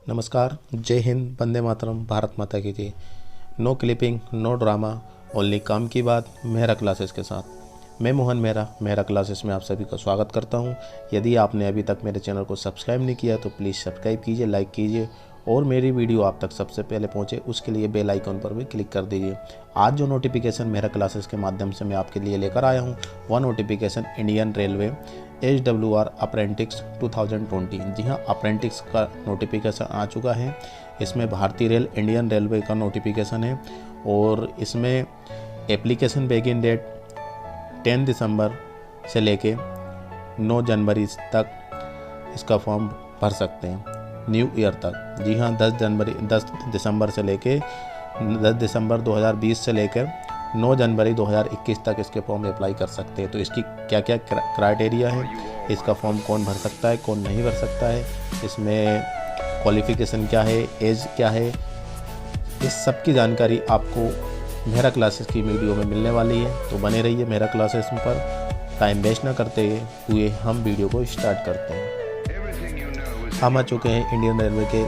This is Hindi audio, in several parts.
नमस्कार, जय हिंद, वंदे मातरम, भारत माता की जय। No clipping, no drama, only काम की बात मेहरा क्लासेस के साथ। मैं मोहन मेहरा क्लासेस में आप सभी का स्वागत करता हूं। यदि आपने अभी तक मेरे चैनल को सब्सक्राइब नहीं किया तो प्लीज़ सब्सक्राइब कीजिए, लाइक कीजिए और मेरी वीडियो आप तक सबसे पहले पहुंचे उसके लिए बेल आइकन पर भी क्लिक कर दीजिए। आज जो नोटिफिकेशन मेहरा क्लासेस के माध्यम से मैं आपके लिए लेकर आया हूं वह notification Indian railway HWR apprentice 2020। जी हाँ, अप्रेंटिस का नोटिफिकेशन आ चुका है। इसमें भारतीय रेल इंडियन रेलवे का नोटिफिकेशन है और इसमें एप्लीकेशन बिगिन डेट 10 दिसंबर से लेके 9 जनवरी तक इसका फॉर्म भर सकते हैं, न्यू ईयर तक। जी हाँ, 10 दिसंबर से लेके 10 दिसंबर 2020 से लेकर 9 जनवरी 2021 तक इसके फॉर्म अप्लाई कर सकते हैं। तो इसकी क्या क्या क्राइटेरिया है, इसका फॉर्म कौन भर सकता है, कौन नहीं भर सकता है, इसमें क्वालिफ़िकेशन क्या है, एज क्या है, इस सब की जानकारी आपको मेहरा क्लासेस की वीडियो में मिलने वाली है। तो बने रहिए मेहरा क्लासेस पर। टाइम वेस्ट ना करते हुए हम वीडियो को स्टार्ट करते हैं। हम आ चुके हैं इंडियन रेलवे के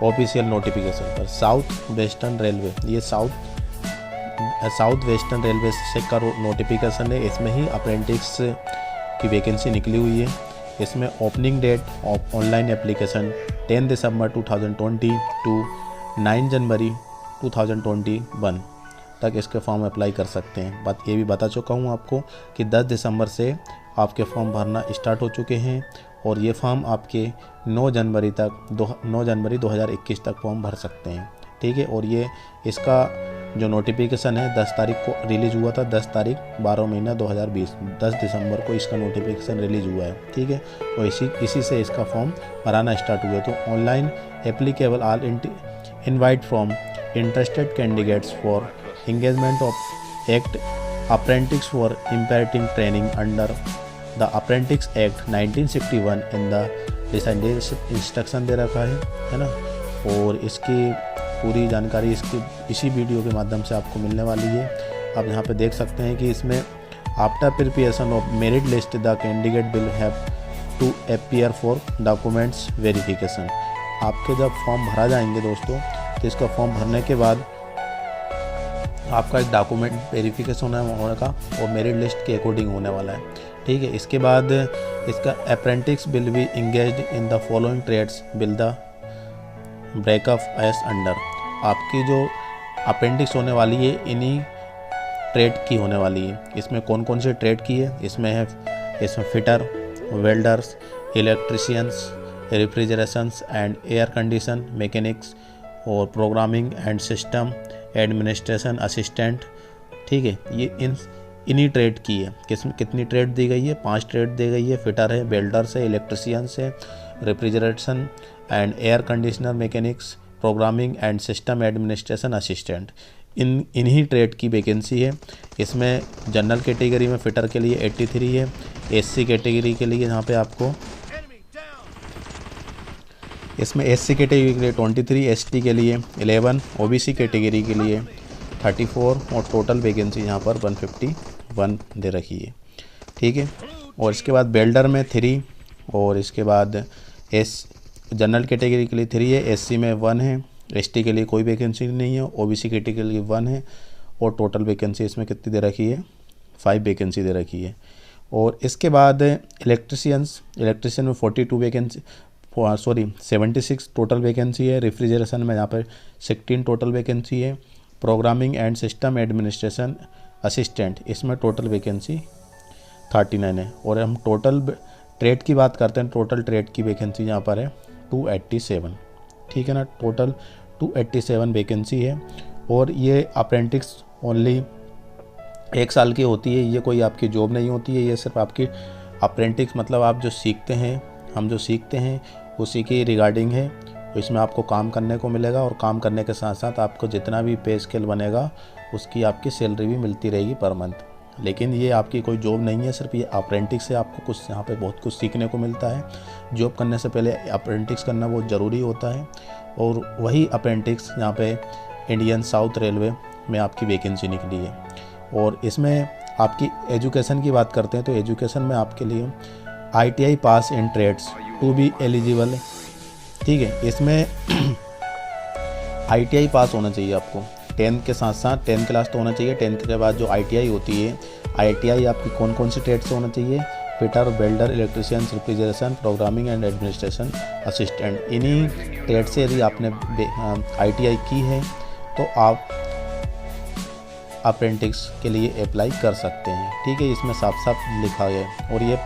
ऑफिशियल नोटिफिकेशन पर। साउथ वेस्टर्न रेलवे, ये साउथ वेस्टर्न रेलवे से का नोटिफिकेशन है। इसमें ही अप्रेंटिस की वैकेंसी निकली हुई है। इसमें opening date of online application 10 दिसंबर 2020 टू 9 जनवरी 2021 तक इसके फॉर्म अप्लाई कर सकते हैं। बात ये भी बता चुका हूँ आपको कि 10 दिसंबर से आपके फॉर्म भरना स्टार्ट हो चुके हैं और ये फॉर्म आपके 9 जनवरी 2021 तक फॉर्म भर सकते हैं। ठीक है, और ये इसका जो नोटिफिकेशन है 10 तारीख को रिलीज़ हुआ था। 10 तारीख 12 महीना 2020, 10 दिसंबर को इसका नोटिफिकेशन रिलीज़ हुआ है। ठीक है, और इसी से इसका फॉर्म भराना स्टार्ट हुआ। तो online applicable all invite from interested candidates for engagement of Act Apprentice for Imperative Training under the Apprentice Act 1961 in the decided instruction दे रखा है ना। और इसकी पूरी जानकारी इसी वीडियो के माध्यम से आपको मिलने वाली है। आप यहाँ पे देख सकते हैं कि इसमें after preparation of merit list the candidate will have to appear for documents verification. आपके जब फॉर्म भरा जाएंगे दोस्तों, तो इसका फॉर्म भरने के बाद आपका एक डॉक्यूमेंट वेरिफिकेशन होने का और मेरिट लिस्ट के अकॉर्डिंग होने वाला है। ठीक है, इसके बाद इसका apprentice will be engaged in the following trades will the breakup as under. आपकी जो अप्रेंटिस होने वाली है इन्हीं ट्रेड की होने वाली है। इसमें कौन कौन से ट्रेड की है, इसमें fitter, welders, electricians, refrigerations and air condition mechanics और programming and system administration assistant. ठीक है, ये इन्हीं ट्रेड की है। कितनी ट्रेड दी गई है? 5 ट्रेड दी गई है। फिटर है, वेल्डर्स है, इलेक्ट्रिशियंस है, refrigeration and air conditioner mechanics, programming and system administration assistant. इन्हीं ट्रेड की वैकेंसी है। इसमें जनरल कैटेगरी में फिटर के लिए 83 है, SC कैटेगरी के लिए यहाँ पे आपको इसमें SC कैटेगरी के लिए 23, ST के लिए 11, OBC कैटेगरी के लिए 34 और टोटल वैकेंसी यहाँ पर 151 दे रखी है। ठीक है, और इसके बाद बेल्डर में 3 और इसके बाद जनरल कैटेगरी के लिए 3 है, SC में 1 है, ST के लिए कोई वैकेंसी नहीं है, OBC कैटेगरी के लिए 1 है और टोटल वैकेंसी इसमें कितनी दे रखी है? 5 वैकेंसी दे रखी है। और इसके बाद इलेक्ट्रिशियन में 42 वैकेंसी 76 टोटल वैकेंसी है। रेफ्रिजरेशन में यहाँ पर 16 टोटल वैकेंसी है। Programming and system administration assistant, इसमें टोटल वैकेंसी 39 है। और हम टोटल ट्रेड की बात करते हैं, टोटल ट्रेड की वैकेंसी यहाँ पर है 287। ठीक है ना, टोटल 287 वैकेंसी है। और ये अप्रेंटिस ओनली 1 साल की होती है। ये कोई आपकी जॉब नहीं होती है, ये सिर्फ आपकी अप्रेंटिस मतलब आप जो सीखते हैं, हम जो सीखते हैं उसी की रिगार्डिंग है। तो इसमें आपको काम करने को मिलेगा और काम करने के साथ साथ आपको जितना भी पे स्केल बनेगा उसकी आपकी सैलरी भी मिलती रहेगी पर मंथ। लेकिन ये आपकी कोई जॉब नहीं है, सिर्फ ये अप्रेंटिस से आपको कुछ यहाँ पे बहुत कुछ सीखने को मिलता है। जॉब करने से पहले अप्रेंटिस करना बहुत ज़रूरी होता है। और वही अप्रेंटिस यहाँ पे इंडियन साउथ रेलवे में आपकी वैकेंसी निकली है। और इसमें आपकी एजुकेशन की बात करते हैं तो एजुकेशन में आपके लिए ITI pass in trades to be eligible ठीक है। इसमें ITI पास होना चाहिए आपको, 10th के साथ साथ 10th क्लास तो होना चाहिए। 10th के बाद जो ITI होती है, ITI आपकी कौन कौन सी ट्रेड से होना चाहिए? Fitter, welder, electrician, refrigeration, programming and administration assistant. इन्हीं ट्रेड से यदि आपने ITI की है तो आप अप्रेंटिस के लिए अप्लाई कर सकते हैं। ठीक है, इसमें साफ साफ लिखा है और ये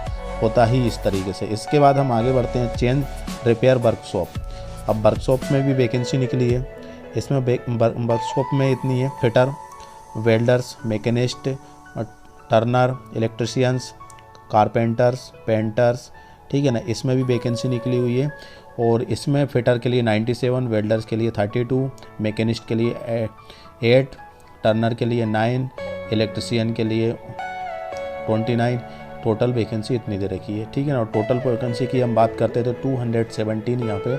होता ही इस तरीके से। इसके बाद हम आगे बढ़ते हैं, चेंज रिपेयर वर्कशॉप। अब वर्कशॉप में भी वैकेंसी निकली है। इसमें वर्कशॉप में इतनी है, fitter, welders, machinist, Turner, electricians, carpenters, painters. ठीक है ना, इसमें भी वैकेंसी निकली हुई है। और इसमें फिटर के लिए 97, वेल्डर्स के लिए 32, मैकेनिस्ट के लिए 8, टर्नर के लिए 9, इलेक्ट्रिशियन के लिए 29। टोटल वैकेंसी इतनी दे रखी है। ठीक है ना, और टोटल वैकेंसी की हम बात करते हैं तो 217 यहाँ पे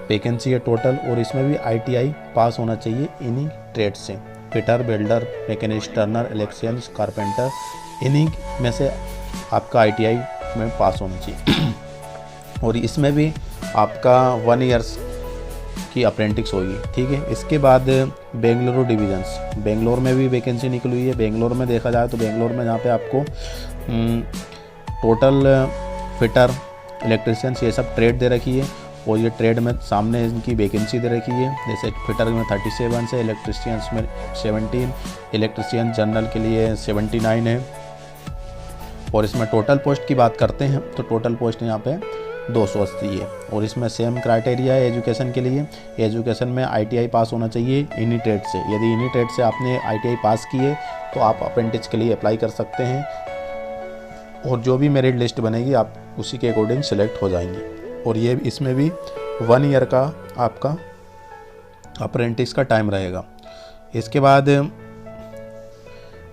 वैकेंसी है टोटल। और इसमें भी ITI पास होना चाहिए इन्हीं ट्रेड से, fitter, welder, machinist, Turner, electrician, carpenter, इन्हीं में से आपका ITI में पास होना चाहिए। और इसमें भी आपका 1 ईयर्स की अप्रेंटिस होगी। ठीक है, इसके बाद बेंगलुरु डिविजन्स, बेंगलोर में भी वैकेंसी निकली हुई है। बेंगलोर में देखा जाए तो बेंगलोर में जहाँ पे आपको टोटल फिटर, इलेक्ट्रिशियंस ये सब ट्रेड दे रखी है। और ये ट्रेड में सामने इनकी वैकेंसी दे रखी है, जैसे फिटर में 37 है, इलेक्ट्रिशियंस में 17, इलेक्ट्रिशियन जनरल के लिए 79 है। और इसमें टोटल पोस्ट की बात करते हैं तो टोटल पोस्ट यहाँ पे 280 है। और इसमें सेम क्राइटेरिया है एजुकेशन के लिए। एजुकेशन में ITI पास होना चाहिए इन्हीं ट्रेड से। यदि इन्हीं ट्रेड से आपने ITI पास की है तो आप अप्रेंटिस के लिए अप्लाई कर सकते हैं। और जो भी मेरिट लिस्ट बनेगी आप उसी के अकॉर्डिंग सिलेक्ट हो जाएंगे। और ये इसमें भी 1 ईयर का आपका अप्रेंटिस का टाइम रहेगा। इसके बाद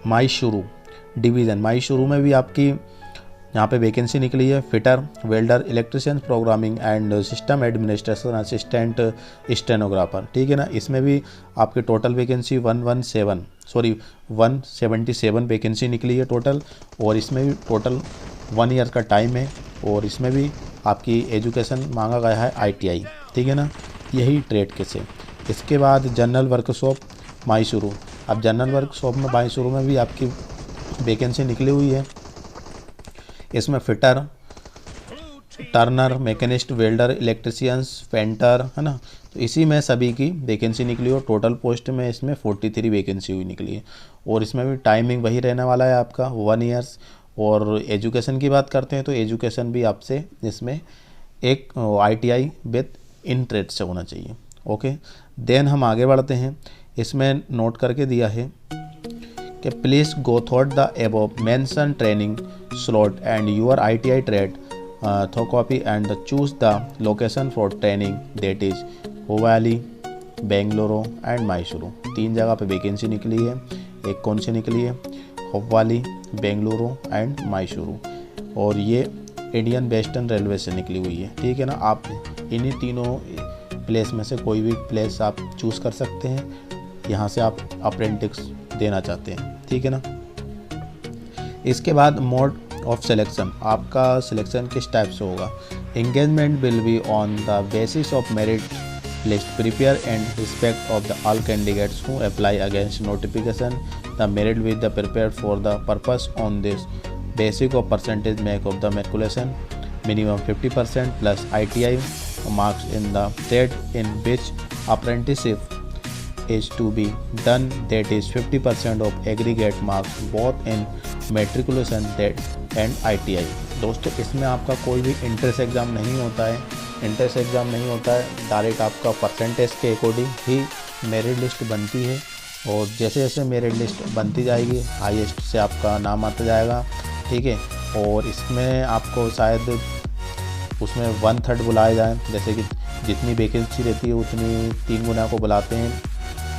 माईशुरू डिवीज़न, माईशुरू में भी आपकी यहाँ पे वैकेंसी निकली है। Fitter, welder, electrician, programming and system administration assistant, stenographer. ठीक है ना, इसमें भी आपकी टोटल वैकेंसी 177 वैकेंसी निकली है टोटल। और इसमें भी टोटल 1 ईयर का टाइम है। और इसमें भी आपकी एजुकेशन मांगा गया है ITI। ठीक है ना, यही ट्रेड के से। इसके बाद जनरल वर्कशॉप माईशुरू। अब जनरल वर्कशॉप में माईशुरू में भी आपकी वैकेंसी निकली हुई है। इसमें fitter, Turner, machinist, welder, electricians, painter, है ना, तो इसी में सभी की वैकेंसी निकली और टोटल पोस्ट में इसमें 43 वैकेंसी हुई निकली है। और इसमें भी टाइमिंग वही रहने वाला है आपका 1 ईयर्स। और एजुकेशन की बात करते हैं तो एजुकेशन भी आपसे इसमें एक ITI विथ इन ट्रेड से होना चाहिए। ओके, देन हम आगे बढ़ते हैं। इसमें नोट करके दिया है कि please go through the above mention training slot and your ITI trade copy and choose the location for training, that is Hubballi, Bengaluru and Mysuru. 3 जगह पे वैकेंसी निकली है। एक कौन सी निकली है? हुवाली, बेंगलुरु एंड माईशुरू। और ये इंडियन वेस्टर्न रेलवे से निकली हुई है। ठीक है ना, आप इन्हीं तीनों प्लेस में से कोई भी प्लेस आप चूज़ कर सकते हैं, यहाँ से आप अप्रेंटिस देना चाहते हैं। ठीक है ना, इसके बाद मोड ऑफ सिलेक्शन, आपका सिलेक्शन किस टाइप से होगा? Engagement will be on the basis of merit list prepare and respect of the all candidates who apply against notification. The merit with the prepare for the purpose on this basic of percentage make of the matriculation minimum 50% plus ITI marks in the trade in which apprenticeship is to be done, that is 50% of aggregate marks both in matriculation and ITI। दोस्तों, इसमें आपका कोई भी इंट्रेंस एग्ज़ाम नहीं होता है। इंट्रेंस एग्ज़ाम नहीं होता है, डायरेक्ट आपका परसेंटेज के अकॉर्डिंग ही मेरिट लिस्ट बनती है। और जैसे जैसे मेरिट लिस्ट बनती जाएगी हाईएस्ट से आपका नाम आता जाएगा। ठीक है, और इसमें आपको शायद उसमें 1/3 बुलाए जाएँ, जैसे कि जितनी वैकेंसी रहती है उतनी 3 गुना को बुलाते हैं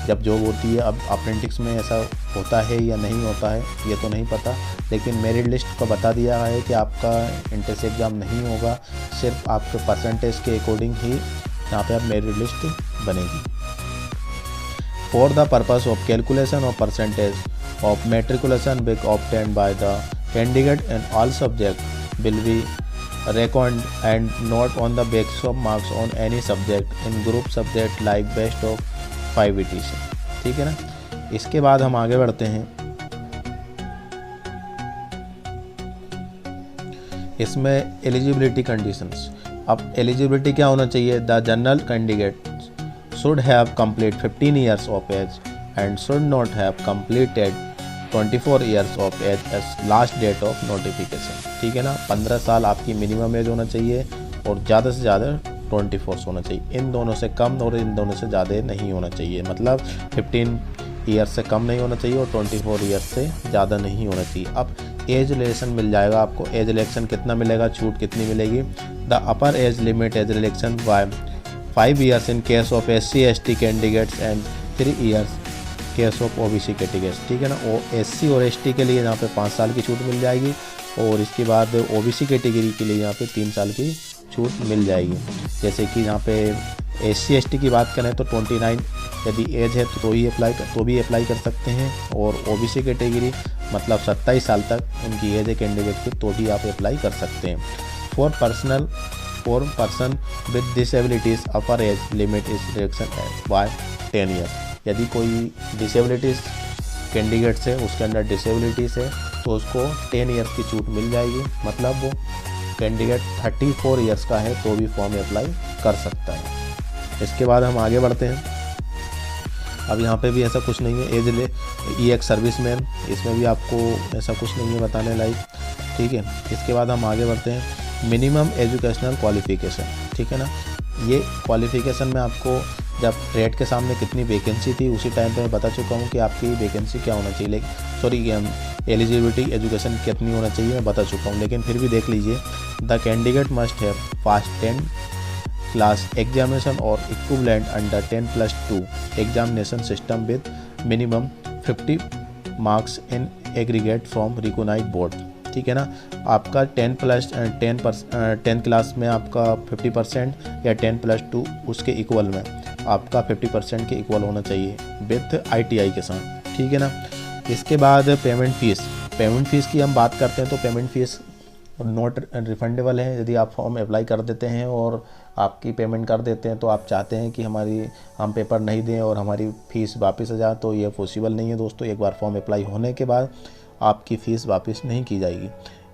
जब जॉब होती है। अब अप्रेंटिस में ऐसा होता है या नहीं होता है ये तो नहीं पता, लेकिन मेरिट लिस्ट को बता दिया है कि आपका इंट्रेंस एग्ज़ाम नहीं होगा, सिर्फ आपके परसेंटेज के अकॉर्डिंग ही यहाँ पे आप मेरिट लिस्ट बनेगी। For the purpose of calculation of percentage of matriculation will obtained by the candidate in all subject will be reckoned and not on the basis of marks on any subject in group subject like best of 5 etc. ठीक है ना। इसके बाद हम आगे बढ़ते हैं। इसमें एलिजिबिलिटी कंडीशंस। अब एलिजिबिलिटी क्या होना चाहिए? The general candidate should have complete 15 years of age and should not have completed 24 years of age as last date of notification. ठीक है ना। 15 साल आपकी मिनिमम एज होना चाहिए और ज़्यादा से ज़्यादा 24 होना चाहिए। इन दोनों से कम और इन दोनों से ज़्यादा नहीं होना चाहिए। मतलब 15 ईयर्स से कम नहीं होना चाहिए और 24 ईयर्स से ज़्यादा नहीं होना चाहिए। अब एज रिलेक्शन मिल जाएगा आपको। एज रिलेक्शन कितना मिलेगा, छूट कितनी मिलेगी? The upper age limit age relaxation by 5 years in case of SC ST candidates and 3 years case of OBC categories. ठीक है ना। वो SC और ST के लिए यहाँ पे 5 साल की छूट मिल जाएगी और इसके बाद OBC कैटेगरी के लिए यहाँ पे 3 साल की छूट मिल जाएगी। जैसे कि यहाँ पे SC ST की बात करें तो 29 यदि एज है तो भी अप्लाई कर सकते हैं और OBC कैटेगरी मतलब 27 साल तक उनकी एज है कैंडिडेट की तो भी आप अप्लाई कर सकते हैं। For person with disabilities upper age limit is reduction by 10 years. यदि कोई डिसेबिलिटीज़ कैंडिडेट्स है उसके अंदर डिसेबिलिटीज़ है तो उसको 10 ईयर्स की छूट मिल जाएगी। मतलब वो कैंडिडेट 34 ईयर्स का है तो भी फॉर्म अप्लाई कर सकता है। इसके बाद हम आगे बढ़ते हैं। अब यहाँ पे भी ऐसा कुछ नहीं है। एज ये एक सर्विसमैन, इसमें भी आपको ऐसा कुछ नहीं है बताने लायक। ठीक है। इसके बाद हम आगे बढ़ते हैं। Minimum educational qualification. ठीक है ना। ये क्वालिफिकेशन में आपको जब रेट के सामने कितनी वैकेंसी थी उसी टाइम पे मैं बता चुका हूँ कि आपकी वैकेंसी क्या होना चाहिए। एलिजिबिलिटी एजुकेशन कितनी होना चाहिए मैं बता चुका हूँ, लेकिन फिर भी देख लीजिए। The candidate must have pass 10 class examination और equivalent under 10+2 examination system with minimum 50 marks in aggregate from recognised board. ठीक है ना। आपका 10 क्लास में आपका 50% या 10+2 उसके इक्वल में आपका 50% के इक्वल होना चाहिए विथ ITI के साथ। ठीक है ना। इसके बाद पेमेंट फ़ीस की हम बात करते हैं तो पेमेंट फ़ीस नॉट रिफंडेबल है। यदि आप फॉर्म अप्लाई कर देते हैं और आपकी पेमेंट कर देते हैं तो आप चाहते हैं कि हम पेपर नहीं दें और हमारी फ़ीस वापस आ जाए तो ये पॉसिबल नहीं है दोस्तों। एक बार फॉर्म अप्लाई होने के बाद आपकी फ़ीस वापस नहीं की जाएगी।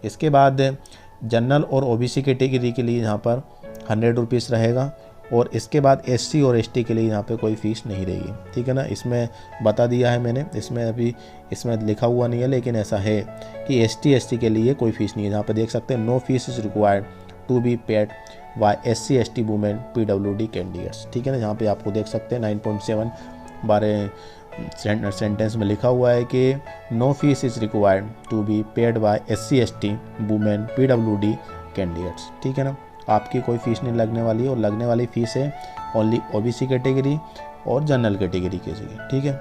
इसके बाद जनरल और OBC कैटेगरी के लिए यहाँ पर 100 रुपीज़ रहेगा और इसके बाद SC और ST के लिए यहाँ पे कोई फ़ीस नहीं रहेगी। ठीक है ना। इसमें बता दिया है मैंने, इसमें लिखा हुआ नहीं है लेकिन ऐसा है कि ST ST के लिए कोई फ़ीस नहीं है। यहाँ पे देख सकते हैं no fees is required to be paid by SC ST women PWD candidates. ठीक है ना। यहाँ पे आपको देख सकते हैं 9.7 बारे सेंटेंस में लिखा हुआ है कि no fees is required to be paid by SC ST women PWD candidates. ठीक है ना। आपकी कोई फ़ीस नहीं लगने वाली और लगने वाली फ़ीस है ओनली OBC कैटेगरी और जनरल कैटेगरी के लिए। ठीक है।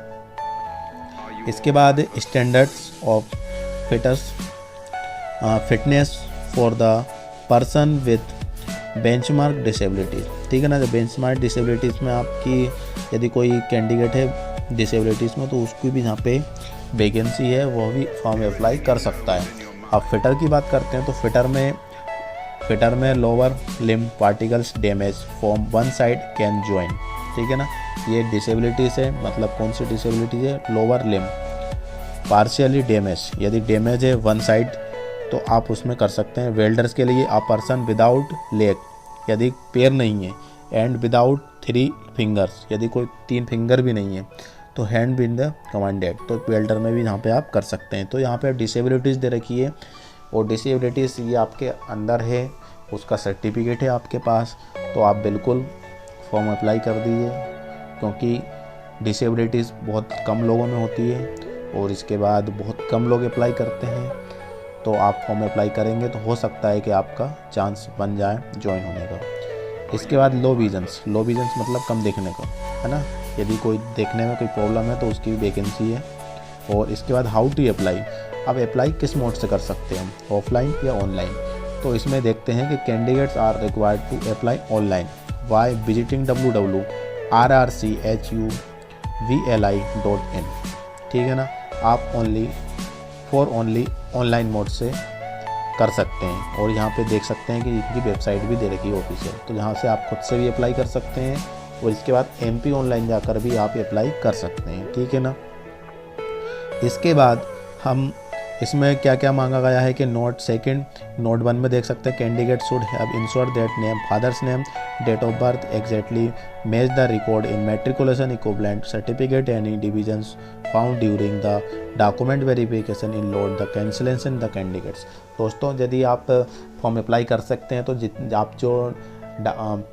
इसके बाद standards of fitness for the person with benchmark disabilities. ठीक है ना। जब बेंचमार्क डिसेबिलिटीज़ में आपकी यदि कोई कैंडिडेट है डिसेबिलिटीज़ में तो उसकी भी यहाँ पे वैकेंसी है, वो भी फॉर्म अप्लाई कर सकता है। अब फिटर की बात करते हैं तो फिटर में lower limb particles damage from one side can join. ठीक है ना। ये डिसेबिलिटीज़ है, मतलब कौन सी डिसेबिलिटीज़ है? Lower limb partially damage. यदि डैमेज है वन साइड तो आप उसमें कर सकते हैं। वेल्डर्स के लिए अ पर्सन विदाउट लेग, यदि पैर नहीं है, एंड विदाउट 3 फिंगर्स, यदि कोई 3 फिंगर भी नहीं है तो हैंड विद द कमांडेड, तो वेल्डर में भी यहाँ पे आप कर सकते हैं। तो यहाँ पे डिसेबिलिटीज़ दे रखी है और डिसेबिलिटीज़ ये आपके अंदर है, उसका सर्टिफिकेट है आपके पास, तो आप बिल्कुल फॉर्म अप्लाई कर दीजिए क्योंकि डिसेबिलिटीज़ बहुत कम लोगों में होती है और इसके बाद बहुत कम लोग अप्लाई करते हैं। तो आप फॉर्म अप्लाई करेंगे तो हो सकता है कि आपका चांस बन जाए ज्वाइन होने का। इसके बाद लो विजन्स मतलब कम देखने का, है ना। यदि कोई देखने में कोई प्रॉब्लम है तो उसकी भी वैकेंसी है। और इसके बाद हाउ टू अप्लाई, अब अप्लाई किस मोड से कर सकते हैं, ऑफलाइन या ऑनलाइन। तो इसमें देखते हैं कि candidates are required to apply online by visiting www.rrchuvli.in। ठीक है ना। आप ओनली ऑनलाइन मोड से कर सकते हैं। और यहाँ पे देख सकते हैं कि इनकी वेबसाइट भी दे रखी है ऑफिशियल, तो यहाँ से आप खुद से भी अप्लाई कर सकते हैं और इसके बाद MP ऑनलाइन जाकर भी आप अप्लाई कर सकते हैं, ठीक है ना। इसके बाद हम इसमें क्या क्या मांगा गया है कि नोट 1 में देख सकते हैं candidate should have ensure that name, father's name, date of birth exactly match the record in matriculation equivalent certificate any divisions found during the document verification in load the cancellation the candidates. दोस्तों यदि आप फॉर्म अप्लाई कर सकते हैं तो आप जो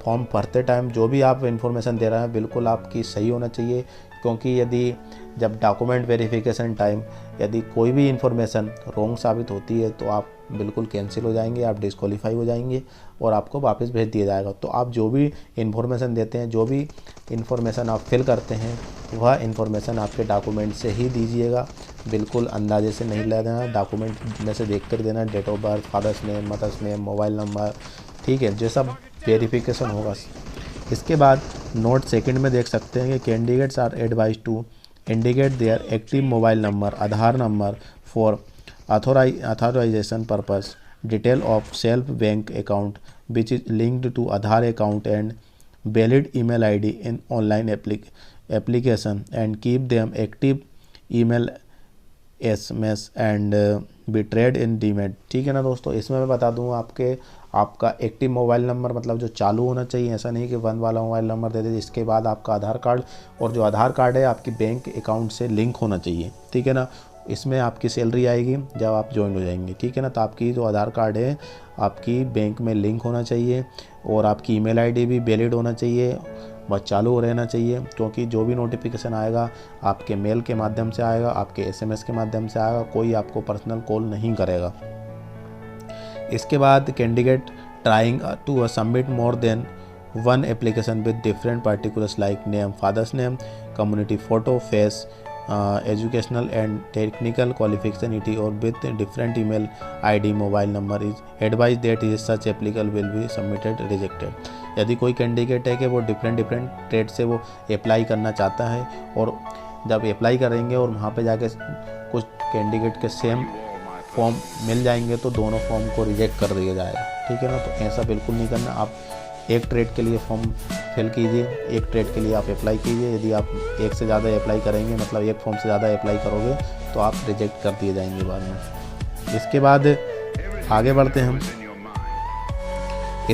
फॉर्म भरते टाइम जो भी आप इन्फॉर्मेशन दे रहे हैं बिल्कुल आपकी सही होना चाहिए, क्योंकि यदि जब डॉक्यूमेंट वेरिफिकेशन टाइम यदि कोई भी इन्फॉर्मेशन रॉन्ग साबित होती है तो आप बिल्कुल कैंसिल हो जाएंगे, आप डिस्क्वालीफाई हो जाएंगे और आपको वापस भेज दिया जाएगा। तो आप जो भी इन्फॉर्मेशन देते हैं, जो भी इन्फॉर्मेशन आप फिल करते हैं, वह इन्फॉर्मेशन आपके डॉक्यूमेंट से ही दीजिएगा, बिल्कुल अंदाजे से नहीं ले देना, डॉक्यूमेंट में से देख कर देना, date of birth, father's name, mother's name, mobile number, ठीक है, जो सब वेरिफिकेशन होगा। इसके बाद नोट 2 में देख सकते हैं कि candidates are advised to indicate their active mobile number, Aadhaar number for authorization purpose, detail of self bank account which is linked to Aadhaar account and valid email ID in online application and keep them active email SMS and be trade in Demat। ठीक है ना दोस्तों। इसमें मैं बता दूँ आपका एक्टिव मोबाइल नंबर मतलब जो चालू होना चाहिए, ऐसा नहीं कि बंद वाला मोबाइल नंबर दे दे। इसके बाद आपका आधार कार्ड, और जो आधार कार्ड है आपकी बैंक अकाउंट से लिंक होना चाहिए, ठीक है ना। इसमें आपकी सैलरी आएगी जब आप ज्वाइन हो जाएंगे, ठीक है ना। तो आपकी जो आधार कार्ड है आपकी बैंक में लिंक होना चाहिए और आपकी ईमेल आईडी भी वैलिड होना चाहिए, बस चालू रहना चाहिए, क्योंकि जो भी नोटिफिकेशन आएगा आपके मेल के माध्यम से आएगा, आपके SMS के माध्यम से आएगा, कोई आपको पर्सनल कॉल नहीं करेगा। इसके बाद candidate trying to submit more than 1 application with different particulars like name, father's name, community photo, face, educational and technical qualification ET और with different email ID, mobile number is advise that is such application will be submitted rejected. यदि कोई कैंडिडेट है कि वो डिफरेंट ट्रेड से वो अप्लाई करना चाहता है और जब अप्लाई करेंगे और वहाँ पे जाके कुछ कैंडिडेट के सेम फॉर्म मिल जाएंगे तो दोनों फॉर्म को रिजेक्ट कर दिया जाएगा, ठीक है ना। तो ऐसा बिल्कुल नहीं करना। आप एक ट्रेड के लिए फॉर्म फिल कीजिए, एक ट्रेड के लिए आप अप्लाई कीजिए। यदि आप एक से ज़्यादा अप्लाई करेंगे, मतलब एक फॉर्म से ज़्यादा अप्लाई करोगे तो आप रिजेक्ट कर दिए जाएंगे बाद में। इसके बाद आगे बढ़ते हैं हम।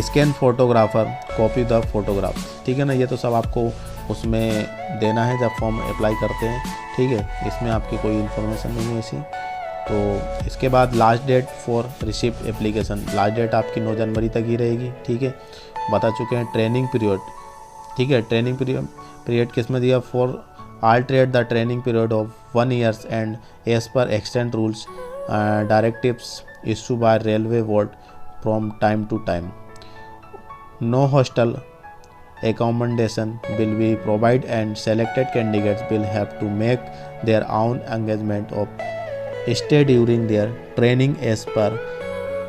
Scan photographer copy the photograph, ठीक है ना। ये तो सब आपको उसमें देना है जब फॉर्म अप्लाई करते हैं, ठीक है। इसमें आपकी कोई इन्फॉर्मेशन नहीं है ऐसी। तो इसके बाद last date for receipt application, last date आपकी 9 जनवरी तक ही रहेगी, ठीक है। बता चुके हैं। ट्रेनिंग पीरियड, ठीक है। ट्रेनिंग पीरियड किस में दिया, for alternate the training period of 1 year and age per extend rules directives issue by railway board from time to time. No hostel accommodation will be provided and selected candidates will have to make their own engagement of stay during their training as per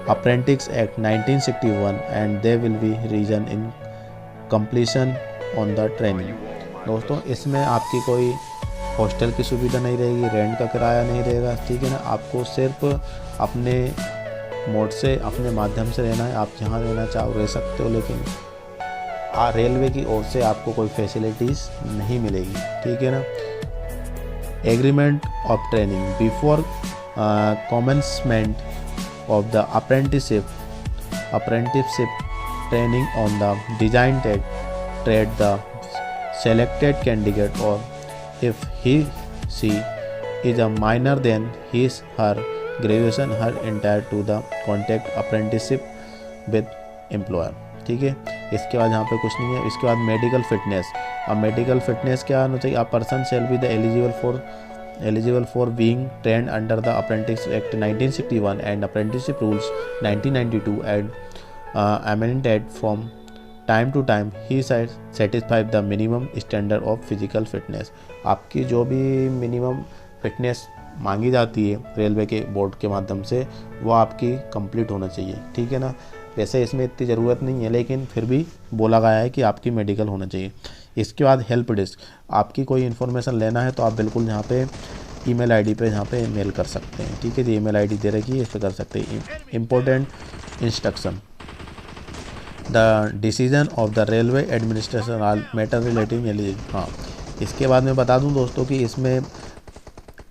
Apprentice Act 1961 and they will be reason in completion on the training। दोस्तों इसमें आपकी कोई हॉस्टल की सुविधा नहीं रहेगी, रेंट का किराया नहीं रहेगा, ठीक है ना। आपको सिर्फ अपने मोड से, अपने माध्यम से रहना है। आप जहाँ रहना चाहो रह सकते हो, लेकिन रेलवे की ओर से आपको कोई फैसिलिटीज़ नहीं मिलेगी, ठीक है ना। Agreement of training before commencement of the apprenticeship training on the design trade the selected candidate or if she is a minor then her graduation her entire to the contact apprenticeship with employer, ठीक है। इसके बाद यहाँ पे कुछ नहीं है। इसके बाद मेडिकल फिटनेस। अब मेडिकल फिटनेस क्या होना चाहिए, a person shall be the eligible for being trained under the apprentice act 1961 and apprenticeship rules 1992 and amended from time to time he satisfy the minimum standard of physical fitness. आपकी जो भी मिनिमम फिटनेस मांगी जाती है रेलवे के बोर्ड के माध्यम से वो आपकी कंप्लीट होना चाहिए, ठीक है ना। वैसे इसमें इतनी ज़रूरत नहीं है, लेकिन फिर भी बोला गया है कि आपकी मेडिकल होना चाहिए। इसके बाद हेल्प डेस्क। आपकी कोई इन्फॉर्मेशन लेना है तो आप बिल्कुल यहाँ पे ईमेल आईडी पे यहाँ पे मेल कर सकते हैं। ठीक है, तो ईमेल आईडी दे रखी है, इस पर कर सकते हैं। Important instruction, the decision of the railway administration all matter relating eligible. हाँ, इसके बाद मैं बता दूं दोस्तों कि इसमें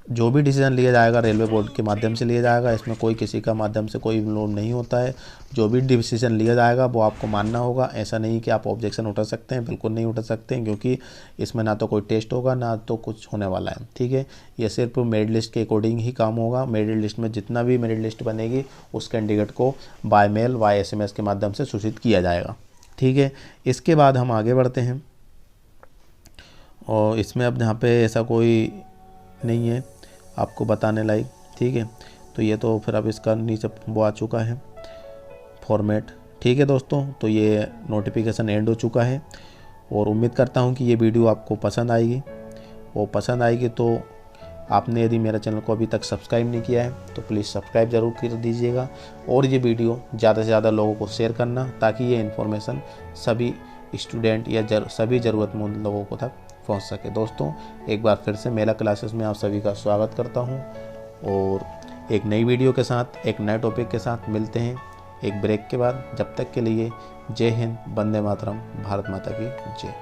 जो भी डिसीजन लिया जाएगा रेलवे बोर्ड के माध्यम से लिया जाएगा। इसमें कोई किसी का माध्यम से कोई लोड नहीं होता है। जो भी डिसीजन लिया जाएगा वो आपको मानना होगा। ऐसा नहीं कि आप ऑब्जेक्शन उठा सकते हैं, बिल्कुल नहीं उठा सकते हैं, क्योंकि इसमें ना तो कोई टेस्ट होगा ना तो कुछ होने वाला है। ठीक है, ये सिर्फ मेरिट लिस्ट के अकॉर्डिंग ही काम होगा। मेरिट लिस्ट में जितना भी मेरिट लिस्ट बनेगी उस कैंडिडेट को बाय मेल बाय SMS के माध्यम से सूचित किया जाएगा। ठीक है, इसके बाद हम आगे बढ़ते हैं और इसमें अब यहाँ पे ऐसा कोई नहीं है आपको बताने लायक। ठीक है, तो ये तो फिर अब इसका नीचे वो आ चुका है फॉर्मेट। ठीक है दोस्तों, तो ये नोटिफिकेशन एंड हो चुका है और उम्मीद करता हूँ कि ये वीडियो आपको पसंद आएगी। वो पसंद आएगी तो आपने यदि मेरे चैनल को अभी तक सब्सक्राइब नहीं किया है तो प्लीज़ सब्सक्राइब ज़रूर कर दीजिएगा और ये वीडियो ज़्यादा से ज़्यादा लोगों को शेयर करना, ताकि ये इन्फॉर्मेशन सभी स्टूडेंट या सभी ज़रूरतमंद लोगों को तक पहुंच सके। दोस्तों, एक बार फिर से मेला क्लासेस में आप सभी का स्वागत करता हूं और एक नई वीडियो के साथ, एक नए टॉपिक के साथ मिलते हैं एक ब्रेक के बाद। जब तक के लिए जय हिंद, वंदे मातरम, भारत माता की जय।